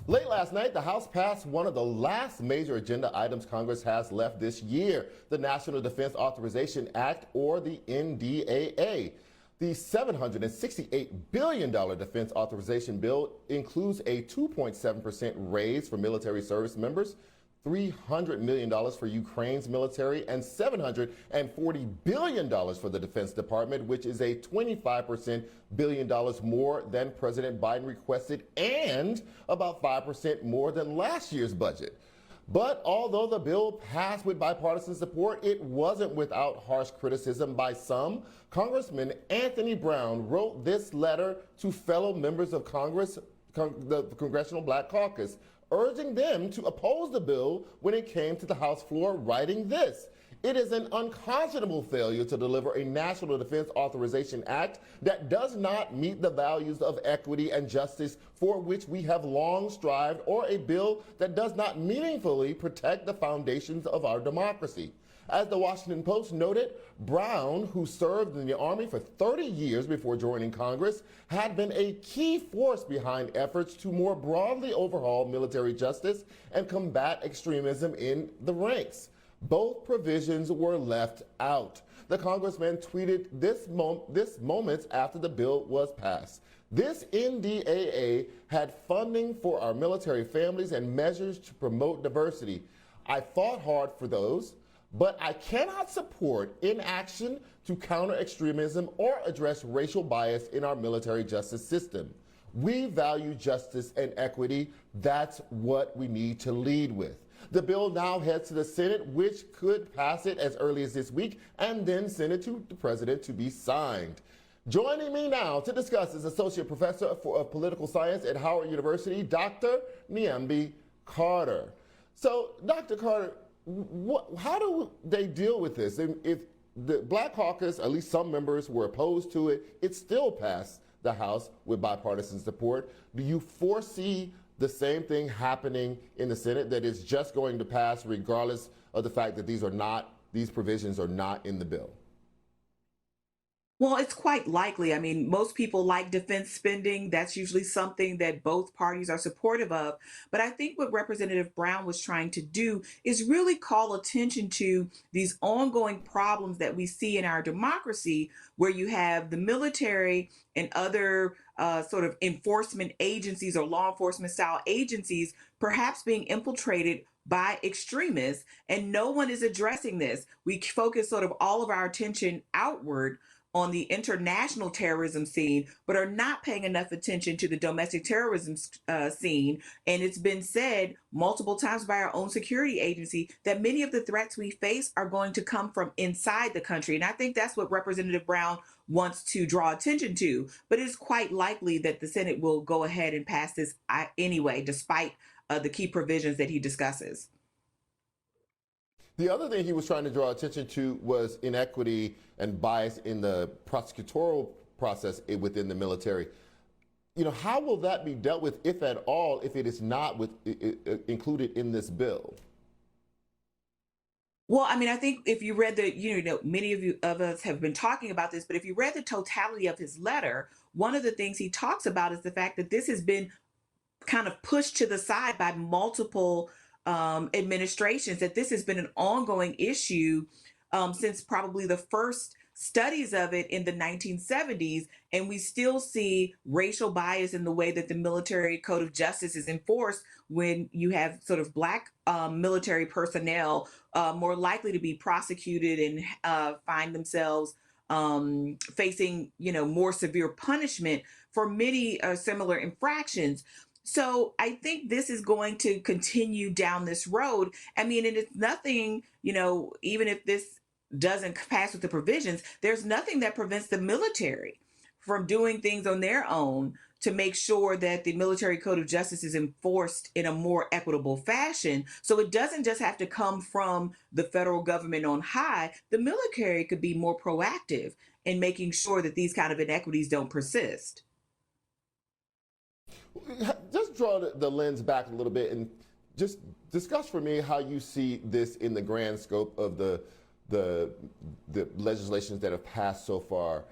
Late last night, the House passed one of the last major agenda items Congress has left this year, the National Defense Authorization Act, or the NDAA. The $768 billion defense authorization bill includes a 2.7% raise for military service members, $300 million for Ukraine's military, and $740 billion for the Defense Department, which is a $25 billion more than President Biden requested and about 5% more than last year's budget. But although the bill passed with bipartisan support, it wasn't without harsh criticism by some. Congressman Anthony Brown wrote this letter to fellow members of Congress, the Congressional Black Caucus, urging them to oppose the bill when it came to the House floor, writing this: "It is an unconscionable failure to deliver a National Defense Authorization Act that does not meet the values of equity and justice for which we have long strived, or a bill that does not meaningfully protect the foundations of our democracy." As the Washington Post noted, Brown, who served in the Army for 30 years before joining Congress, had been a key force behind efforts to more broadly overhaul military justice and combat extremism in the ranks. Both provisions were left out. The congressman tweeted this moments after the bill was passed. "This NDAA had funding for our military families and measures to promote diversity. I fought hard for those, but I cannot support inaction to counter extremism or address racial bias in our military justice system. We value justice and equity. That's what we need to lead with." The bill now heads to the Senate, which could pass it as early as this week and then send it to the president to be signed. Joining me now to discuss is Associate Professor of Political Science at Howard University, Dr. Niambi Carter. So, Dr. Carter, how do they deal with this? If the Black Caucus, at least some members, were opposed to it, it still passed the House with bipartisan support. Do you foresee the same thing happening in the Senate, that it's just going to pass regardless of the fact that these provisions are not in the bill? Well, it's quite likely. I mean, most people like defense spending. That's usually something that both parties are supportive of. But I think what Representative Brown was trying to do is really call attention to these ongoing problems that we see in our democracy, where you have the military and other sort of enforcement agencies or law enforcement style agencies perhaps being infiltrated by extremists, and no one is addressing this. We focus sort of all of our attention outward on the international terrorism scene, but are not paying enough attention to the domestic terrorism scene. And it's been said multiple times by our own security agency that many of the threats we face are going to come from inside the country. And I think that's what Representative Brown wants to draw attention to. But it's quite likely that the Senate will go ahead and pass this anyway, despite the key provisions that he discusses. The other thing he was trying to draw attention to was inequity and bias in the prosecutorial process within the military. How will that be dealt with, if at all, if it is not included in this bill? Well, I mean, I think if you read many of us have been talking about this, but if you read the totality of his letter, one of the things he talks about is the fact that this has been kind of pushed to the side by multiple administrations, that this has been an ongoing issue since probably the first studies of it in the 1970s. And we still see racial bias in the way that the military code of justice is enforced when you have sort of Black military personnel more likely to be prosecuted and find themselves facing, more severe punishment for many similar infractions. So I think this is going to continue down this road. I mean, and it's nothing, even if this doesn't pass with the provisions, there's nothing that prevents the military from doing things on their own to make sure that the military code of justice is enforced in a more equitable fashion. So it doesn't just have to come from the federal government on high. The military could be more proactive in making sure that these kind of inequities don't persist. Just draw the lens back a little bit and just discuss for me how you see this in the grand scope of the legislations that have passed so far.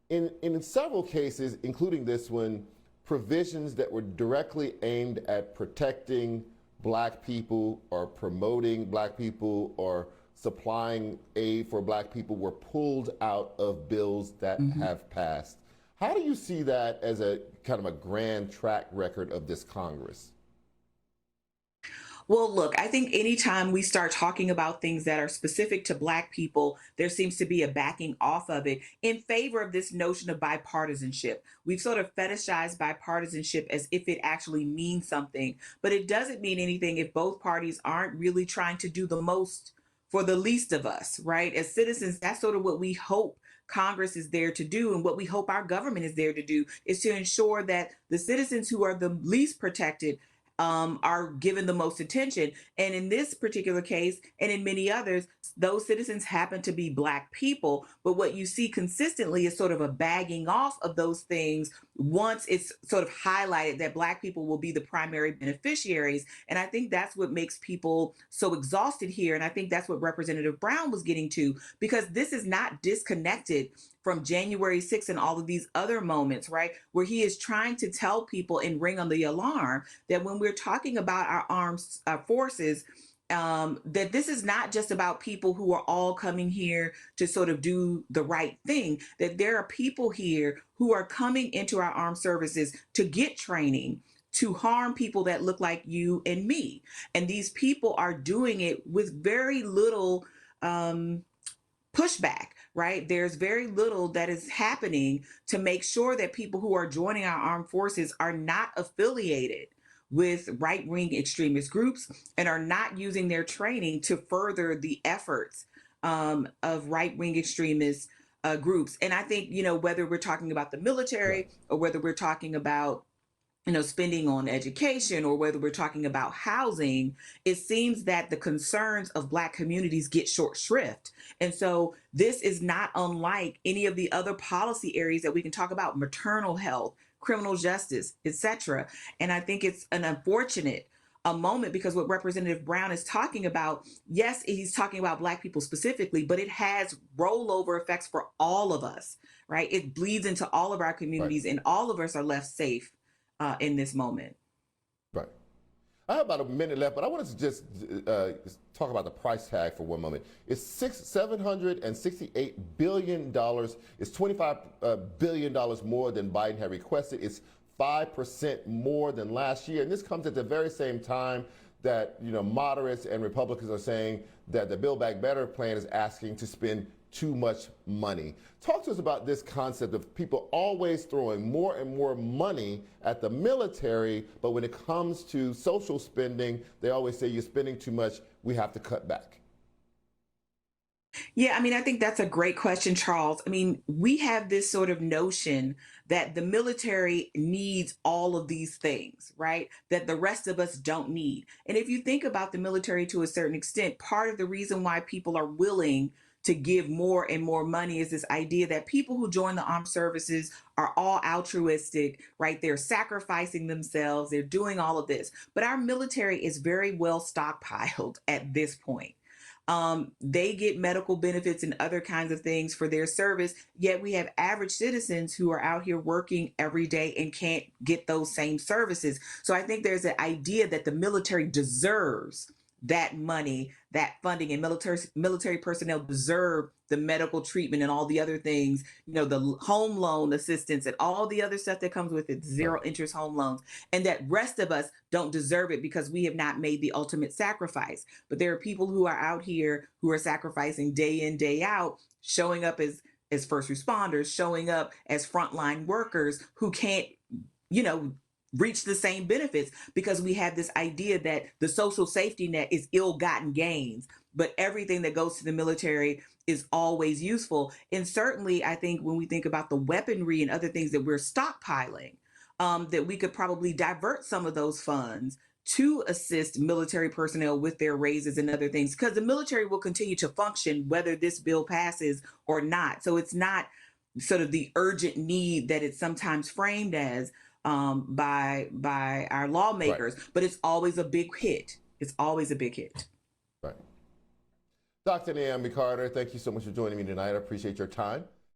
In several cases, including this one, provisions that were directly aimed at protecting black people or promoting black people or supplying aid for black people were pulled out of bills that have passed. How do you see that as a kind of a grand track record of this Congress? Well, look, I think anytime we start talking about things that are specific to Black people, there seems to be a backing off of it in favor of this notion of bipartisanship. We've sort of fetishized bipartisanship as if it actually means something, but it doesn't mean anything if both parties aren't really trying to do the most for the least of us, right? As citizens, that's sort of what we hope Congress is there to do, and what we hope our government is there to do is to ensure that the citizens who are the least protected are given the most attention. And in this particular case, and in many others, those citizens happen to be Black people. But what you see consistently is sort of a bagging off of those things once it's sort of highlighted that Black people will be the primary beneficiaries. And I think that's what makes people so exhausted here. And I think that's what Representative Brown was getting to, because this is not disconnected from January 6th and all of these other moments, right? Where he is trying to tell people and ring on the alarm that when we're talking about our armed forces, that this is not just about people who are all coming here to sort of do the right thing, that there are people here who are coming into our armed services to get training, to harm people that look like you and me. And these people are doing it with very little pushback, right? There's very little that is happening to make sure that people who are joining our armed forces are not affiliated with right-wing extremist groups and are not using their training to further the efforts of right-wing extremist groups. And I think, whether we're talking about the Right. military or whether we're talking about spending on education or whether we're talking about housing, it seems that the concerns of Black communities get short shrift. And so this is not unlike any of the other policy areas that we can talk about: maternal health, criminal justice, etc. And I think it's an unfortunate a moment, because what Representative Brown is talking about, yes, he's talking about Black people specifically, but it has rollover effects for all of us, right? It bleeds into all of our Right. communities, and all of us are left safe in this moment. Right. I have about a minute left, but I wanted to just talk about the price tag for one moment. It's $768 billion. It's $25 billion more than Biden had requested. It's 5% more than last year, and this comes at the very same time that moderates and Republicans are saying that the Build Back Better plan is asking to spend too much money. Talk to us about this concept of people always throwing more and more money at the military, but when it comes to social spending, they always say you're spending too much, we have to cut back. Yeah, I think that's a great question, Charles. We have this sort of notion that the military needs all of these things, right? That the rest of us don't need. And if you think about the military to a certain extent, part of the reason why people are willing to give more and more money is this idea that people who join the armed services are all altruistic, right? They're sacrificing themselves, they're doing all of this. But our military is very well stockpiled at this point. They get medical benefits and other kinds of things for their service, yet we have average citizens who are out here working every day and can't get those same services. So I think there's an idea that the military deserves that money, that funding, and military personnel deserve the medical treatment and all the other things, the home loan assistance and all the other stuff that comes with it, Right. zero interest home loans, and that rest of us don't deserve it because we have not made the ultimate sacrifice. But there are people who are out here who are sacrificing day in, day out, showing up as first responders, showing up as frontline workers who can't, you know, reach the same benefits, because we have this idea that the social safety net is ill-gotten gains, but everything that goes to the military is always useful. And certainly I think when we think about the weaponry and other things that we're stockpiling, that we could probably divert some of those funds to assist military personnel with their raises and other things, because the military will continue to function whether this bill passes or not. So it's not sort of the urgent need that it's sometimes framed as, by our Right. lawmakers, but it's always a big hit. It's always a big hit. Right. Dr. Niambi Carter, thank you so much for joining me tonight. I appreciate your time.